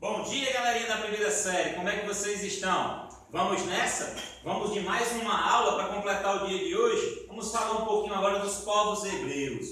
Bom dia, galerinha da primeira série, como é que vocês estão? Vamos nessa? Vamos de mais uma aula para completar o dia de hoje? Vamos falar um pouquinho agora dos povos hebreus.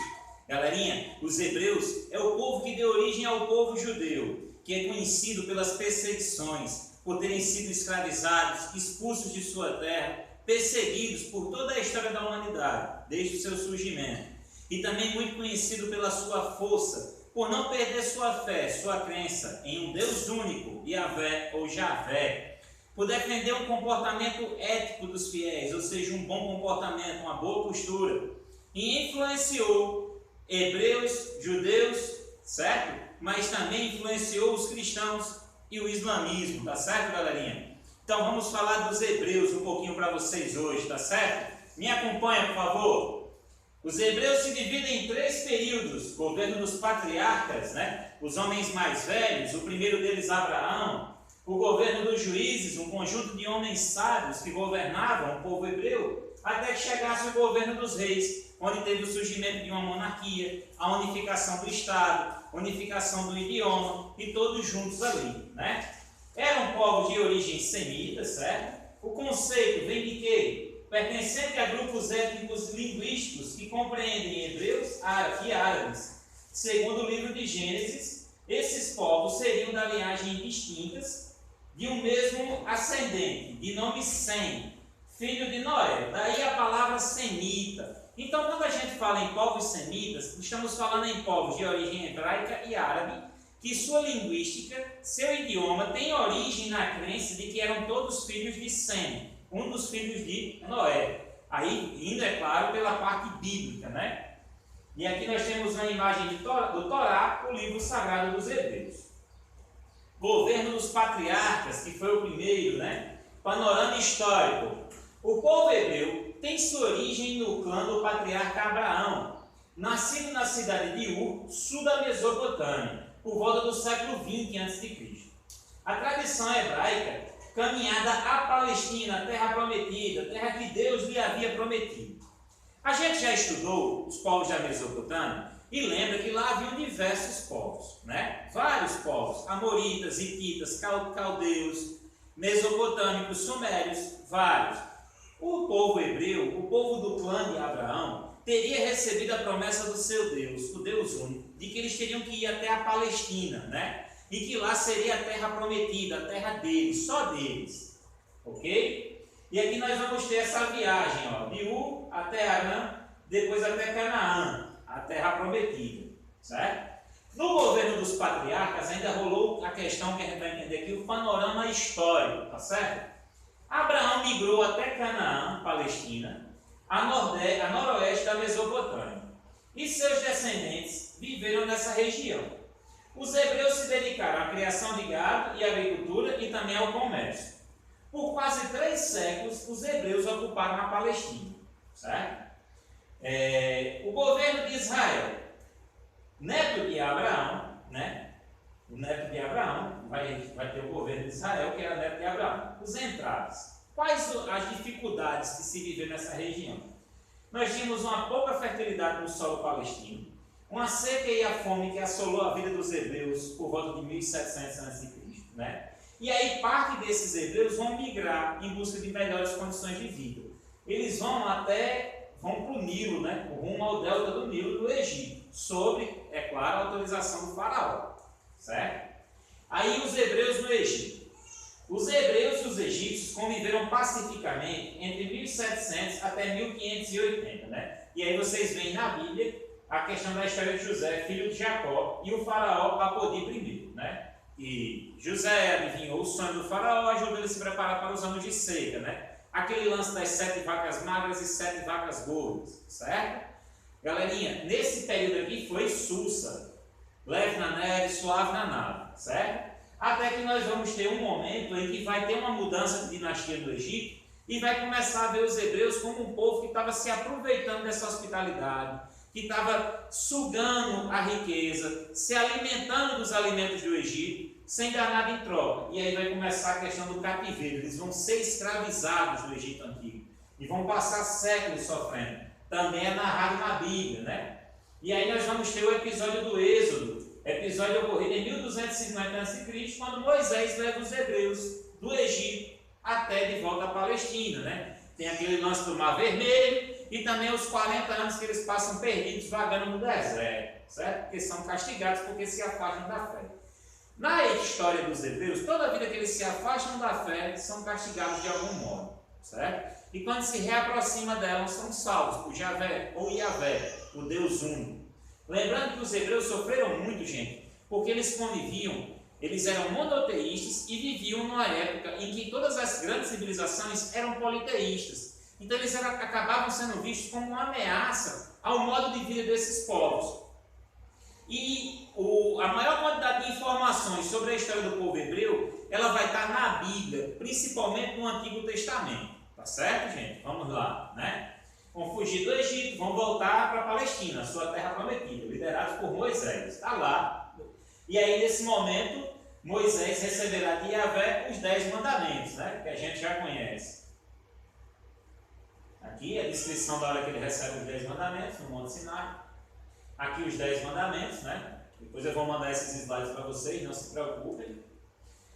Galerinha, os hebreus é o povo que deu origem ao povo judeu, que é conhecido pelas perseguições, por terem sido escravizados, expulsos de sua terra, perseguidos por toda a história da humanidade, desde o seu surgimento. E também muito conhecido pela sua força, por não perder sua fé, sua crença em um Deus único, Yahvé ou Javé, por defender um comportamento ético dos fiéis, ou seja, um bom comportamento, uma boa postura, e influenciou hebreus, judeus, certo? Mas também influenciou os cristãos e o islamismo, tá certo, galerinha? Então vamos falar dos hebreus um pouquinho para vocês hoje, tá certo? Me acompanha, por favor. Os hebreus se dividem em 3 períodos: governo dos patriarcas, os homens mais velhos, o primeiro deles Abraão, o governo dos juízes, um conjunto de homens sábios que governavam o povo hebreu, até que chegasse o governo dos reis, onde teve o surgimento de uma monarquia, a unificação do Estado, unificação do idioma, e todos juntos ali. Eram povos de origem semita, certo? O conceito vem de quê? Pertencente a grupos étnicos linguísticos que compreendem hebreus e árabes. Segundo o livro de Gênesis, esses povos seriam da linhagem distintas de um mesmo ascendente, de nome Sem, filho de Noé. Daí a palavra semita. Então, quando a gente fala em povos semitas, estamos falando em povos de origem hebraica e árabe, que sua linguística, seu idioma, tem origem na crença de que eram todos filhos de Sem, um dos filhos de Noé. Aí, indo, é claro, pela parte bíblica, E aqui nós temos uma imagem do Torá, o livro sagrado dos hebreus. Governo dos patriarcas, que foi o primeiro, Panorama histórico. O povo hebreu tem sua origem no clã do patriarca Abraão, nascido na cidade de Ur, sul da Mesopotâmia, por volta do século 20 a.C. A tradição hebraica caminhada à Palestina, terra prometida, terra que Deus lhe havia prometido. A gente já estudou os povos da Mesopotâmia e lembra que lá haviam diversos povos, Vários povos, amoritas, hititas, caldeus, mesopotâmicos, sumérios, vários. O povo hebreu, o povo do clã de Abraão, teria recebido a promessa do seu Deus, o Deus único, de que eles teriam que ir até a Palestina, E que lá seria a terra prometida, a terra deles, só deles. Ok? E aqui nós vamos ter essa viagem, de Ur até Arã, depois até Canaã, a terra prometida. Certo? No governo dos patriarcas ainda rolou a questão que a gente vai entender aqui, o panorama histórico, tá certo? Abraão migrou até Canaã, Palestina, a noroeste da Mesopotâmia. E seus descendentes viveram nessa região. Os hebreus se dedicaram à criação de gado e agricultura e também ao comércio. Por quase 3 séculos, os hebreus ocuparam a Palestina. Certo? O governo de Israel, neto de Abraão, o neto de Abraão, vai ter o governo de Israel, que era neto de Abraão. Os entraves. Quais as dificuldades que se viveu nessa região? Nós tínhamos uma pouca fertilidade no solo palestino, uma seca e a fome que assolou a vida dos hebreus por volta de 1700 a.C. E aí parte desses hebreus vão migrar em busca de melhores condições de vida. Eles vão para o Nilo, rumo ao delta do Nilo do Egito, sob, é claro, a autorização do faraó. Certo? Aí os hebreus no Egito. Os hebreus e os egípcios conviveram pacificamente entre 1700 até 1580. E aí vocês veem na Bíblia a questão da história de José, filho de Jacó, e o faraó Apodi I, E José adivinhou o sonho do faraó, ajudou ele a se preparar para os anos de seca, Aquele lance das 7 vacas magras e 7 vacas gordas, certo? Galerinha, nesse período aqui foi sussa, leve na neve, suave na nave, certo? Até que nós vamos ter um momento em que vai ter uma mudança de dinastia do Egito e vai começar a ver os hebreus como um povo que estava se aproveitando dessa hospitalidade, que estava sugando a riqueza, se alimentando dos alimentos do Egito, sem dar nada em troca. E aí vai começar a questão do cativeiro. Eles vão ser escravizados no Egito Antigo e vão passar séculos sofrendo. Também é narrado na Bíblia, E aí nós vamos ter o episódio do Êxodo, Episódio ocorrido em 1250 a.C., quando Moisés leva os hebreus do Egito até de volta à Palestina, né? Tem aquele lance do Mar Vermelho e também os 40 anos que eles passam perdidos vagando no deserto, certo? Porque são castigados porque se afastam da fé. Na história dos hebreus, toda vida que eles se afastam da fé, são castigados de algum modo, certo? E quando se reaproxima dela, são salvos por Javé ou Iavé, o Deus único. Lembrando que os hebreus sofreram muito, gente, porque eles conviviam, eles eram monoteístas e viviam numa época em que todas as grandes civilizações eram politeístas. Então eles acabavam sendo vistos como uma ameaça ao modo de vida desses povos. E a maior quantidade de informações sobre a história do povo hebreu, ela vai estar na Bíblia, principalmente no Antigo Testamento. Tá certo, gente? Vamos lá, né? Vão fugir do Egito, vão voltar para a Palestina, sua terra prometida, liderados por Moisés. Está lá. E aí, nesse momento, Moisés receberá de Yahvé os 10 mandamentos, né? Que a gente já conhece. Aqui a descrição da hora que ele recebe os 10 mandamentos, no Monte Sinai. Aqui os 10 mandamentos, né? Depois eu vou mandar esses slides para vocês, não se preocupem.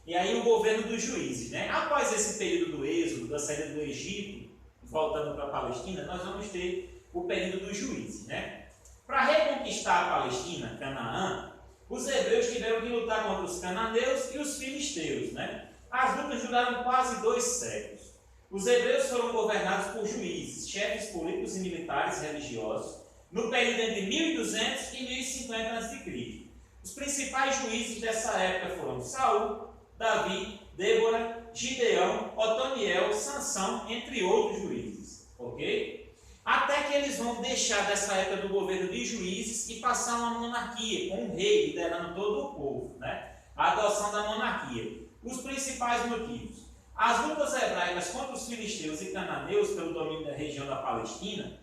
E aí o governo dos juízes, né? Após esse período do êxodo, da saída do Egito, voltando para a Palestina, nós vamos ter o período dos juízes, né? Para reconquistar a Palestina, Canaã, os hebreus tiveram que lutar contra os cananeus e os filisteus, né? As lutas duraram quase 2 séculos. Os hebreus foram governados por juízes, chefes políticos e militares religiosos, no período entre 1200 e 1050 a.C. Os principais juízes dessa época foram Saul, Davi, Débora, Gideão, Otoniel, Sansão, entre outros juízes. Ok? Até que eles vão deixar dessa época do governo de juízes e passar uma monarquia, com um rei liderando todo o povo. Né? A adoção da monarquia. Os principais motivos. As lutas hebraicas contra os filisteus e cananeus pelo domínio da região da Palestina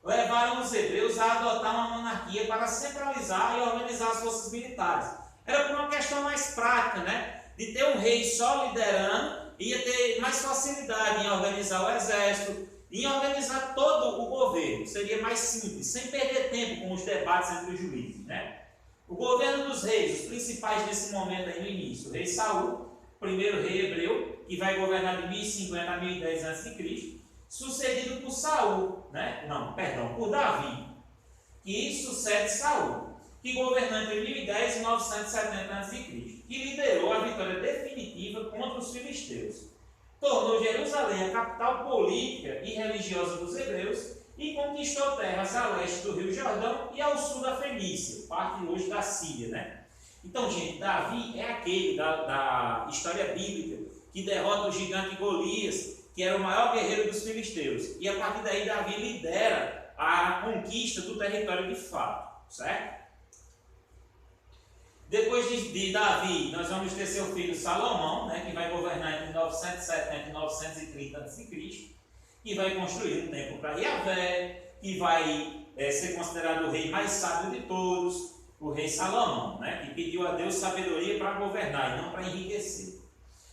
levaram os hebreus a adotar uma monarquia para centralizar e organizar as forças militares. Era por uma questão mais prática, né? De ter um rei só liderando, ia ter mais facilidade em organizar o exército, em organizar todo o governo. Seria mais simples, sem perder tempo com os debates entre os juízes, né? O governo dos reis, os principais nesse momento aí no início, o rei Saul, primeiro rei hebreu, que vai governar de 1050 a 1010 a.C., sucedido por Saul, né? Por Davi, que sucede Saul, que governou entre 1010 e 970 a.C., e liderou a vitória definitiva contra os filisteus. Tornou Jerusalém a capital política e religiosa dos hebreus e conquistou terras a leste do Rio Jordão e ao sul da Fenícia, parte hoje da Síria, né? Então, gente, Davi é aquele da história bíblica que derrota o gigante Golias, que era o maior guerreiro dos filisteus. E a partir daí Davi lidera a conquista do território de fato, certo? Depois de Davi, nós vamos ter seu filho Salomão, né, que vai governar entre 970 e 930 a.C., que vai construir um templo para Yahvé, que vai ser considerado o rei mais sábio de todos, o rei Salomão, né, que pediu a Deus sabedoria para governar e não para enriquecer.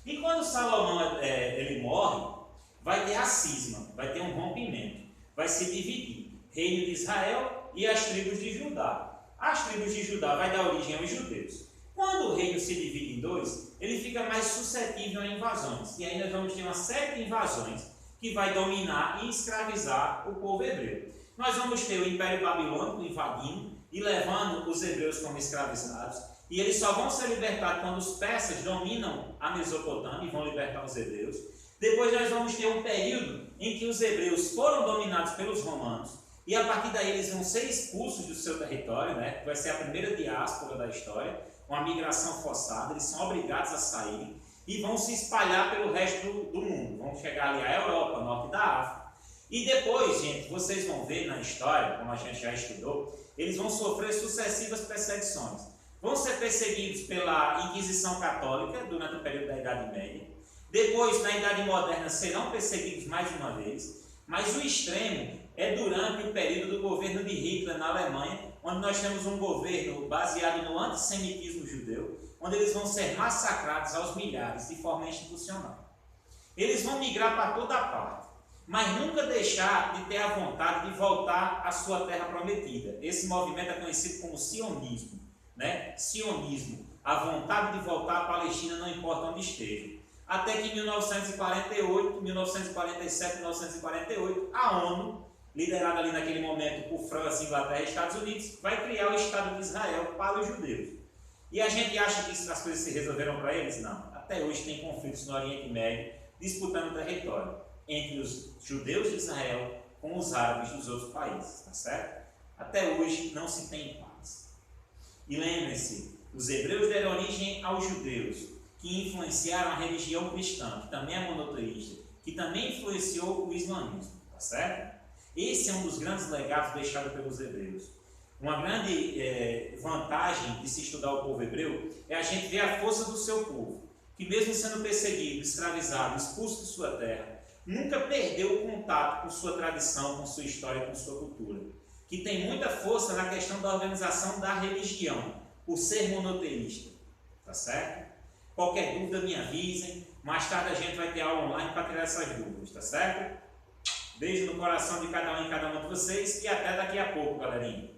E quando Salomão ele morre, vai ter a cisma, vai ter um rompimento, vai se dividir reino de Israel e as tribos de Judá. As tribos de Judá vai dar origem aos judeus. Quando o reino se divide em dois, ele fica mais suscetível a invasões. E aí nós vamos ter uma série de invasões que vai dominar e escravizar o povo hebreu. Nós vamos ter o Império Babilônico invadindo e levando os hebreus como escravizados. E eles só vão ser libertados quando os persas dominam a Mesopotâmia e vão libertar os hebreus. Depois nós vamos ter um período em que os hebreus foram dominados pelos romanos. E a partir daí eles vão ser expulsos do seu território, né? Vai ser a primeira diáspora da história, uma migração forçada, eles são obrigados a sair e vão se espalhar pelo resto do mundo. Vão chegar ali à Europa, norte da África. E depois, gente, vocês vão ver na história, como a gente já estudou, eles vão sofrer sucessivas perseguições. Vão ser perseguidos pela Inquisição Católica durante o período da Idade Média. Depois, na Idade Moderna, serão perseguidos mais uma vez. Mas o extremo é durante o período do governo de Hitler na Alemanha, onde nós temos um governo baseado no antissemitismo judeu, onde eles vão ser massacrados aos milhares de forma institucional. Eles vão migrar para toda parte, mas nunca deixar de ter a vontade de voltar à sua terra prometida. Esse movimento é conhecido como sionismo, né? Sionismo, a vontade de voltar à Palestina não importa onde esteja. Até que em 1948, 1947, 1948, a ONU, liderada ali naquele momento por França, Inglaterra e Estados Unidos, vai criar o Estado de Israel para os judeus. E a gente acha que as coisas se resolveram para eles? Não. Até hoje tem conflitos no Oriente Médio, disputando território entre os judeus de Israel com os árabes dos outros países, tá certo? Até hoje não se tem paz. E lembrem-se, os hebreus deram origem aos judeus, que influenciaram a religião cristã, que também é monoteísta, que também influenciou o islamismo, tá certo? Esse é um dos grandes legados deixados pelos hebreus. Uma grande vantagem de se estudar o povo hebreu é a gente ver a força do seu povo, que mesmo sendo perseguido, escravizado, expulso de sua terra, nunca perdeu o contato com sua tradição, com sua história, com sua cultura. Que tem muita força na questão da organização da religião, por ser monoteísta, tá certo? Qualquer dúvida me avisem, mais tarde a gente vai ter aula online para tirar essas dúvidas, tá certo? Beijo no coração de cada um e cada uma de vocês e até daqui a pouco, galerinha.